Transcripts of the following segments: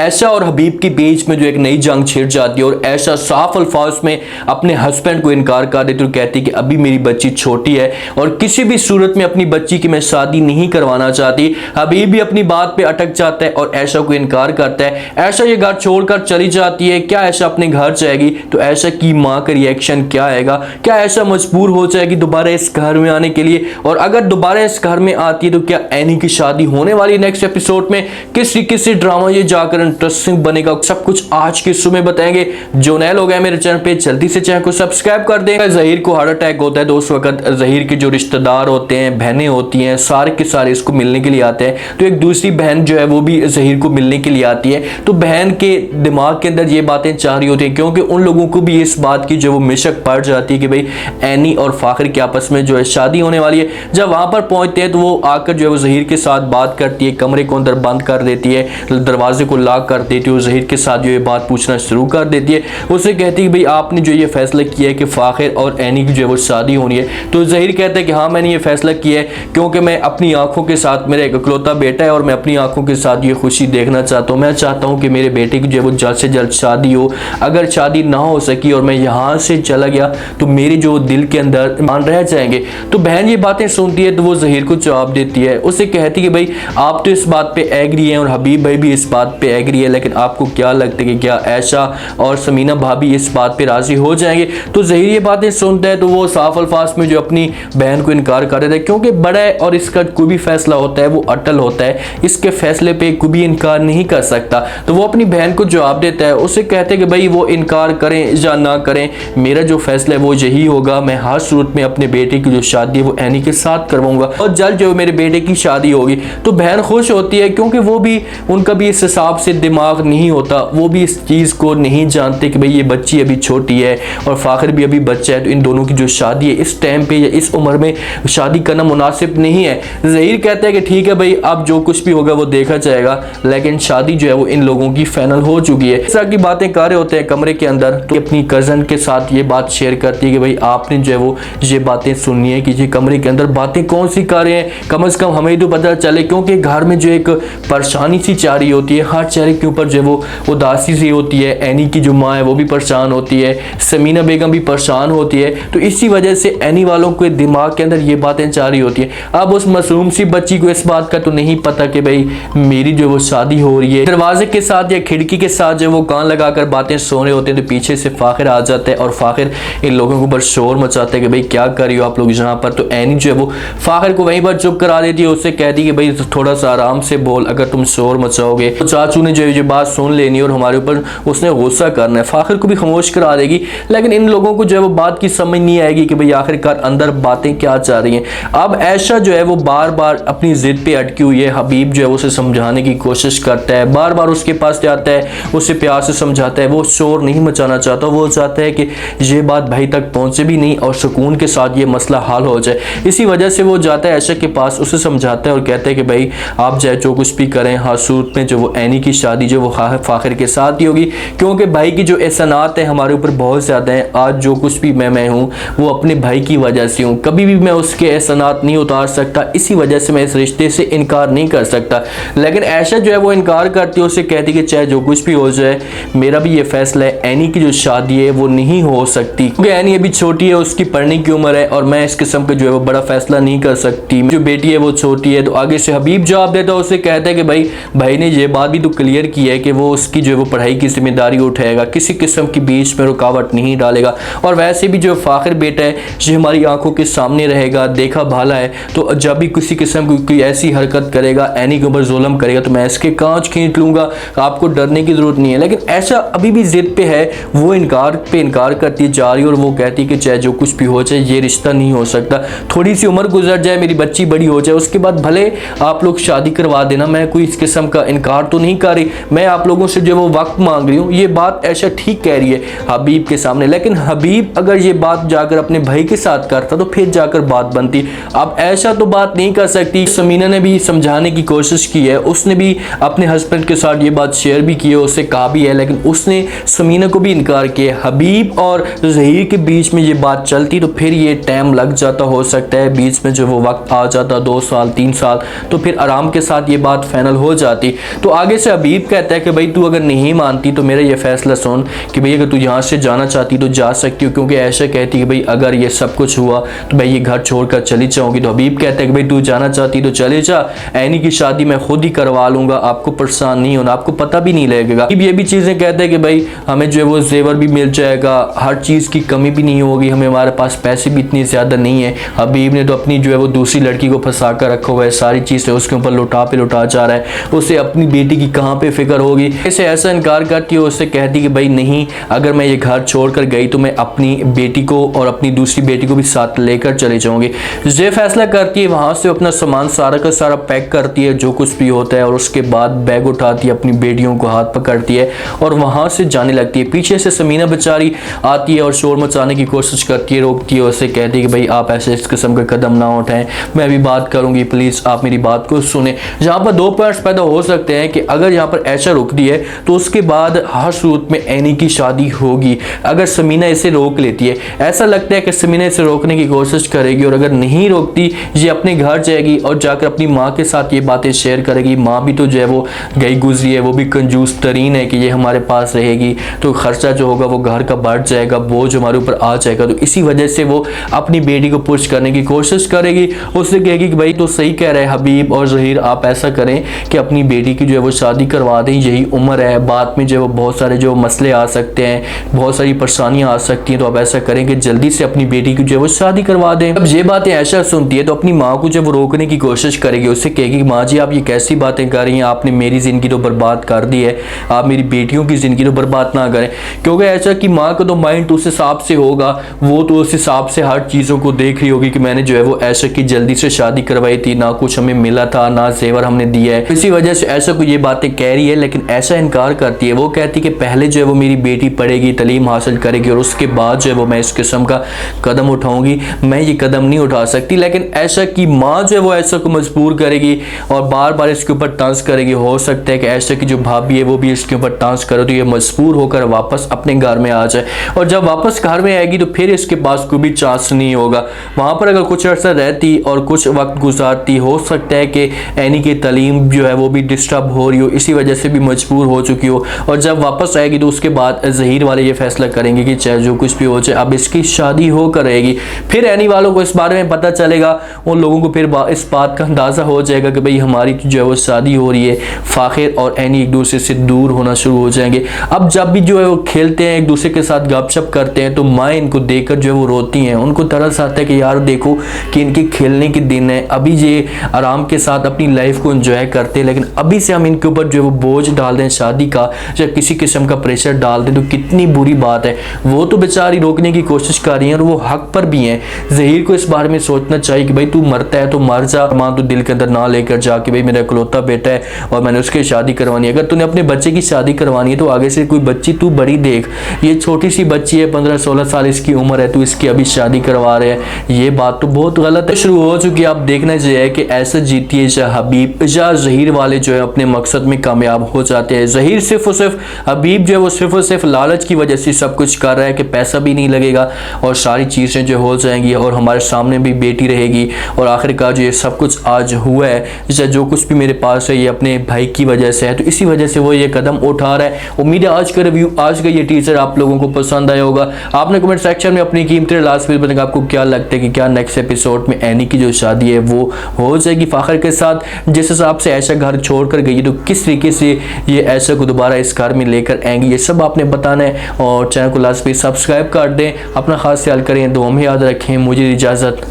ऐशा और हबीब के बीच में जो एक नई जंग छिड़ जाती है और ऐशा साफ अल्फाज में अपने हस्बैंड को इनकार कर देती और कहती कि अभी मेरी बच्ची छोटी है और किसी भी सूरत में अपनी बच्ची की मैं शादी नहीं करवाना चाहती। हबीब भी अपनी बात पे अटक जाता है और ऐशा को इनकार करता है। ऐशा ये घर छोड़कर चली जाती है। क्या ऐशा अपने घर जाएगी तो ऐशा की माँ का रिएक्शन क्या आएगा? क्या ऐशा मजबूर हो जाएगी दोबारा इस घर में आने के लिए? और अगर दोबारा इस घर में आती है तो क्या एनी की शादी होने वाली नेक्स्ट एपिसोड में? किस तरीके से ड्रामा ये जाकर इंटरेस्टिंग बनेगा, सब कुछ आज के शो में बताएंगे। जो नए लोग हैं मेरे चैनल पे जल्दी से चैनल को सब्सक्राइब कर दें। ज़हीर को हार्ट अटैक होता है तो उस वक्त ज़हीर के जो रिश्तेदार होते हैं, बहनें होती हैं, सारे के सारे इसको मिलने के लिए आते हैं। तो एक दूसरी बहन जो है वो भी ज़हीर को मिलने के लिए आती है। तो बहन के दिमाग के अंदर ये बातें चाह रही होती हैं क्योंकि उन लोगों को भी इस बात की जो वो मिशक पड़ जाती है कि भाई एनी और फाखिर के आपस में जो है शादी होने वाली है। जब वहां पर पहुंचते हैं तो वो आकर जो है वो ज़हीर के साथ बात करती है, कमरे को अंदर बंद कर देती है, दरवाजे को लॉक कर देती है और ज़हीर के साथ जो है बात पूछना शुरू कर देती है। उसे कहती है कि भाई आपने जो ये फैसला किया है कि फाखिर और एनी की जो है वो शादी होनी है। तो ज़हीर कहता है कि हाँ मैंने ये फैसला किया है क्योंकि मैं अपनी आंखों के साथ, मेरा एक इकलौता बेटा है और मैं अपनी आंखों के साथ ये खुशी देखना चाहता हूँ। मैं चाहता हूँ कि मेरे बेटे की जो है वो जल्द से जल्द शादी हो। अगर शादी ना हो सकी और मैं यहाँ से चला गया तो मेरे जो दिल के अंदर मान रह जाएंगे। तो बहन ये बातें सुनती है तो वो ज़हीर को जवाब देती है। उसे कहती है कि भाई आप तो इस बात पे एग्री हैं और हबीब भाई भी इस बात पे एग्री है, लेकिन आपको क्या लगता है कि क्या ऐशा और समीना भाभी इस बात पे राजी हो जाएंगे? तो ज़हीर ये बातें सुनता है तो वो साफ अल्फाज में जो अपनी बहन को इनकार कर देता है क्योंकि बड़ा है और इसका कोई भी फैसला होता है वो अटल होता है, इसके फैसले पे कोई भी इनकार नहीं कर सकता। तो वो अपनी बहन को जवाब देता है। उसे कहते हैं कि भाई वो इनकार करें या ना करें, मेरा जो फैसला है वो यही होगा। मैं हर सूरत में अपने बेटे की जो शादी है वो एनी के साथ करवाऊंगा और जल्द जो मेरे बेटे की शादी होगी। तो बहन खुश होती है क्योंकि वो भी, उनका भी इस हिसाब से दिमाग नहीं होता, वो भी इस चीज़ को नहीं जानते कि भाई ये बच्ची अभी छोटी है और फाखिर भी अभी बच्चा है, तो इन दोनों की जो शादी है इस टाइम पे या इस उम्र में शादी करना मुनासिब नहीं है। ज़हीर कहता है कि ठीक है भाई अब जो कुछ भी होगा वो देखा जाएगा, लेकिन शादी जो है वो इन लोगों की फाइनल हो चुकी है। इस तरह की बातें कर रहे होते हैं कमरे के अंदर तो अपनी कज़न के साथ ये बात शेयर करती है कि भाई आपने जो है वो ये बातें सुननी है कि ये कमरे के अंदर बातें कौन सी कर रहे हैं, कम से कम हमें तो पता चले क्योंकि घर में जो एक परेशानी सी चाह रही होती है, हर चेहरे के ऊपर जो है वो उदासी सी होती है। एनी की जो माँ है वो भी परेशान होती है, समीना बेगम भी परेशान होती है। तो इसी वजह से एनी वालों के दिमाग के अंदर ये बातें चाह रही होती है। अब उस मासूम सी बच्ची को इस बात का तो नहीं पता कि भाई मेरी जो वो शादी हो रही है। दरवाजे के साथ या खिड़की के साथ जो वो कान लगाकर बातें सो रहे होते हैं तो पीछे से फाखिर आ जाता है और फाखिर इन लोगों के ऊपर शोर मचाता है कि भाई क्या कर रही हो आप लोग यहाँ पर। तो एनी जो है वो फाखिर को वहीं पर चुप करा देती है, उससे कहती है कि भाई थोड़ा सा आराम से बोल, अगर तुम शोर मचाओगे तो चाचू ने जो ये बात सुन लेनी और हमारे ऊपर उसने गुस्सा करना है। फाखिर को भी खामोश करा देगी, लेकिन इन लोगों को जो है वो बात की समझ नहीं आएगी कि भाई आखिरकार अंदर बातें क्या चाह रही हैं। अब ऐशा जो है वो बार बार अपनी जिद पे अटकी हुई है। हबीब जो है उसे समझाने की कोशिश करता है, बार बार उसके पास जाता है, उसे प्यार से समझाता है। वो शोर नहीं मचाना चाहता, वो चाहता है कि ये बात भाई तक पहुंचे भी नहीं और सुकून के साथ ये मसला हल हो जाए। इसी वजह से वो जाता है ऐशा के पास, उसे समझाता है और कहता है कि भाई आप चाहे जो कुछ भी करें, हर सूरत में जो वो एनी की शादी जो वो फाखिर के साथ ही होगी क्योंकि भाई की जो एहसानात है हमारे ऊपर बहुत ज़्यादा है। आज जो कुछ भी मैं हूँ वो अपने भाई की वजह से हूँ, कभी भी मैं उसके एहसानात नहीं उतार सकता, इसी वजह से मैं इस रिश्ते से इनकार नहीं कर सकता। लेकिन ऐशा जो है वो इनकार करती है, उसे कहती है कि चाहे जो कुछ भी हो जाए मेरा भी ये फैसला है, एनी की जो शादी है वो नहीं हो सकती क्योंकि एनी अभी छोटी है, उसकी पढ़ने की उम्र है और मैं इस किस्म का जो है वो बड़ा फैसला नहीं कर सकती। जो बेटी है वो छोटी है। तो आगे से हबीब जवाब देता है, उसे कहता है कि भाई ने ये बात भी तो क्लियर की है कि वो उसकी जो है वो पढ़ाई की जिम्मेदारी उठाएगा, किसी किस्म की बीच में रुकावट नहीं डालेगा और वैसे भी जो फाखिर बेटा है ये हमारी आंखों के सामने रहेगा, देखा भाला है। तो जब भी किसी किस्म की कोई ऐसी हरकत करेगा, एनी के ऊपर जुल्म करेगा तो मैं इसके कांच खींच लूंगा, आपको डरने की जरूरत नहीं है। लेकिन ऐसा अभी भी जिद पे है, वो इनकार करती जा रही है और वो कहती है कि चाहे जो कुछ भी हो जाए ये रिश्ता नहीं हो सकता, थोड़ी सी उम्र गुजर जाए, मेरी बच्ची बड़ी हो जाए, उसके बाद भले आप लोग शादी करवा देना, मैं कोई इस किस्म का इनकार तो नहीं कर रही, मैं आप लोगों से जो वो वक्त मांग रही हूँ। ये बात ऐशा ठीक कह रही है हबीब के सामने, लेकिन हबीब अगर ये बात जाकर अपने भाई के साथ करता तो फिर जाकर बात बनती। अब ऐशा तो बात नहीं कर सकती। समीना ने भी समझाने की कोशिश की है, उसने भी अपने हस्बैंड के साथ ये बात शेयर भी की है, उससे कहा भी है, लेकिन उसने समीना को भी इनकार किया। हबीब और ज़हीर के बीच में ये बात चलती तो फिर ये टाइम लग जाता, हो सकता है बीच में जो वो वक्त आ जाता 2 साल 3 साल, तो फिर आराम के साथ ये बात फाइनल हो जाती। तो आगे से हबीब हबीब कहता है कि भाई तू अगर नहीं मानती तो मेरा ये फैसला सुन कि भाई अगर तू यहाँ से जाना चाहती तो जा सकती हो, क्योंकि ऐशा कहती है कि भाई अगर ये सब कुछ हुआ तो भाई ये घर छोड़कर चली जाऊंगी। तो हबीब कहता है कि भाई तू जाना चाहती तो चले जा, ऐनी की शादी मैं खुद ही करवा लूंगा, आपको परेशान नहीं होना, आपको पता भी नहीं लगेगा। ये भी चीज़ें कहते हैं कि भाई हमें जो है वो जेवर भी मिल जाएगा, हर चीज़ की कमी भी नहीं होगी, हमारे पास पैसे भी इतनी ज़्यादा नहीं है। हबीब ने तो अपनी जो है वो दूसरी लड़की को फंसा कर रखा हुआ है, सारी चीज़ें उसके ऊपर लुटा पे लुटा जा रहा है, उसे अपनी बेटी की कहाँ पे फिक्र होगी। इसे ऐसा इनकार करती है, उससे कहती कि भाई नहीं, अगर मैं ये घर छोड़कर गई तो मैं अपनी बेटी को और अपनी दूसरी बेटी को भी साथ लेकर चले जाऊंगी। ये फैसला करती है, वहाँ से अपना सामान सारा का सारा पैक करती है जो कुछ भी होता है, और उसके बाद बैग उठाती है, अपनी बेटियों को हाथ पकड़ती है और वहाँ से जाने लगती है। पीछे से समीना बेचारी आती है और शोर मचाने की कोशिश करती है, रोकती है, उससे कहती है कि भाई आप ऐसे इस किस्म का कदम ना उठाएं, मैं भी बात करूंगी, प्लीज़ आप मेरी बात को सुने। यहाँ पर दो पॉइंट्स पैदा हो सकते हैं कि अगर यहाँ पर ऐशा रुकती है तो उसके बाद हर सूरत में ऐनी की शादी होगी। अगर समीना इसे रोक लेती है, ऐसा लगता है कि समीना इसे रोकने की कोशिश करेगी, और अगर नहीं रोकती ये अपने घर जाएगी और जाकर अपनी माँ के साथ ये बातें शेयर करेगी। माँ भी तो जो है वो गई गुजरी है, वो भी कंजूस तरीन है कि ये हमारे पास रहेगी तो खर्चा जो होगा वो घर का बढ़ जाएगा, बोझ हमारे ऊपर आ जाएगा। तो इसी वजह से वो अपनी बेटी को पुश करने की कोशिश करेगी, उससे कहेगी कि भाई तो सही कह रहे हैं हबीब और ज़हीर, आप ऐसा करें कि अपनी बेटी की जो है वो शादी करवा दें, यही उम्र है, बाद में जो है वो बहुत सारे जो मसले आ सकते हैं, बहुत सारी परेशानियां आ सकती हैं, तो आप ऐसा करें कि जल्दी से अपनी बेटी की जो है वो शादी करवा दें। अब ये बातें ऐशा सुनती है तो अपनी माँ को जो वो रोकने की कोशिश करेगी, उससे कहेगी माँ जी आप ये कैसी बातें कर रही हैं, आपने मेरी ज़िंदगी तो बर्बाद कर दी है, आप मेरी बेटियों की ज़िंदगी तो बर्बाद ना करें। क्योंकि ऐसा कि माँ का तो माइंड उस हिसाब से होगा, वो तो उस हिसाब से हर चीज़ों को देख रही होगी कि मैंने जो है वो ऐशा की जल्दी से शादी करवाई थी, ना कुछ हमें मिला था, ना जेवर हमने दिया है, इसी वजह से ऐशा को ये बातें कह रही है। लेकिन ऐशा इनकार करती है, वो कहती है कि पहले जो है वो मेरी बेटी पढ़ेगी, तालीम हासिल करेगी और उसके बाद जो है वो मैं इस किस्म का कदम उठाऊंगी, मैं ये कदम नहीं उठा सकती। लेकिन ऐशा की माँ जो है वो ऐशा को मजबूर करेगी और बार बार इसके ऊपर टांस करेगी। हो सकता है कि ऐशा की जो भाभी है वो भी इसके ऊपर टांस करे तो ये मजबूर होकर वापस अपने घर में आ जाए, और जब वापस घर में आएगी तो फिर इसके पास कोई भी चांस नहीं होगा। वहाँ पर अगर कुछ अर्सा रहती और कुछ वक्त गुजारती, हो सकता है कि ऐनी की तालीम जो है वो भी डिस्टर्ब हो रही हो, इसी वजह से भी मजबूर हो चुकी हो, और जब वापस आएगी तो उसके बाद ज़हीर वाले ये फैसला करेंगे कि चाहे जो कुछ भी हो जाए अब इसकी शादी होकर रहेगी। फिर ऐनी वालों को इस बारे में पता चलेगा, उन लोगों को फिर इस बात का अंदाज़ा हो जाएगा कि भाई हमारी जो है वो शादी हो रही है। फ़ाखिर और ऐनी एक दूसरे से दूर होना शुरू हो जाएंगे। अब जब भी जो है वो खेलते हैं, एक दूसरे के साथ गपशप करते हैं, तो माँ इनको देखकर जो है वो रोती हैं, उनको तरस आता है कि यार देखो कि इनके खेलने के दिन है, अभी ये आराम के साथ अपनी लाइफ को एंजॉय करते हैं, लेकिन अभी से हम इनके ऊपर जो है वो बोझ डाल दें शादी का, या किसी किस्म का प्रेशर डाल दें तो कितनी बुरी बात है। वो तो बेचारी रोकने की कोशिश कर रही हैं और वो हक पर भी हैं। ज़हीर को इस बारे में सोचना चाहिए कि भाई तू मरता है तो मर जा, माँ तो दिल के अंदर ना लेकर जा कि भाई मेरा इकलौता बेटा है और मैंने उसकी शादी करवानी है। अगर तूने अपने बच्चे की शादी करवानी है तो आगे से कोई बच्ची तू बड़ी देख, ये छोटी सी बच्ची है, 15-16 साल इसकी उम्र है, तू इसकी अभी शादी करवा रहे हैं, ये बात तो बहुत गलत है। शुरू हो चुकी है। आप देखना चाहिए कि ऐसा जीती है या हबीब या ज़हीर वाले जो है अपने मकसद में कामयाब हो जाते हैं। ज़हीर सिर्फ और सिर्फ, हबीब जो है वो सिर्फ और सिर्फ लालच की वजह से सब कुछ कर रहा है कि पैसा भी नहीं लगेगा और सारी चीज़ें जो हो जाएंगी और हमारे सामने भी बेटी रहेगी, और आखिरकार जो ये सब कुछ आज हुआ है या जो कुछ भी मेरे पास है ये अपने भाई की वजह से है, तो इसी वजह से वो ये कदम उठा रहा है। उम्मीद है आज का रिव्यू, आज का ये टीजर आप लोगों को पसंद आया होगा। आपने कमेंट सेक्शन में अपनी कीमती लास्ट में बताएगा आपको क्या लगता है कि क्या नेक्स्ट एपिसोड में ऐनी की जो शादी है वो हो जाएगी फ़ाखिर के साथ, जिस हिसाब से ऐशा घर छोड़ कर गई तो किस तरीके से ये ऐशा को दोबारा इस घर में लेकर आएंगी, ये सब आपने बताना है। और चैनल को लास्ट पे सब्सक्राइब कर दें, अपना खास ख्याल करें, दुआ में याद रखें। मुझे इजाज़त,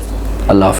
अल्लाह।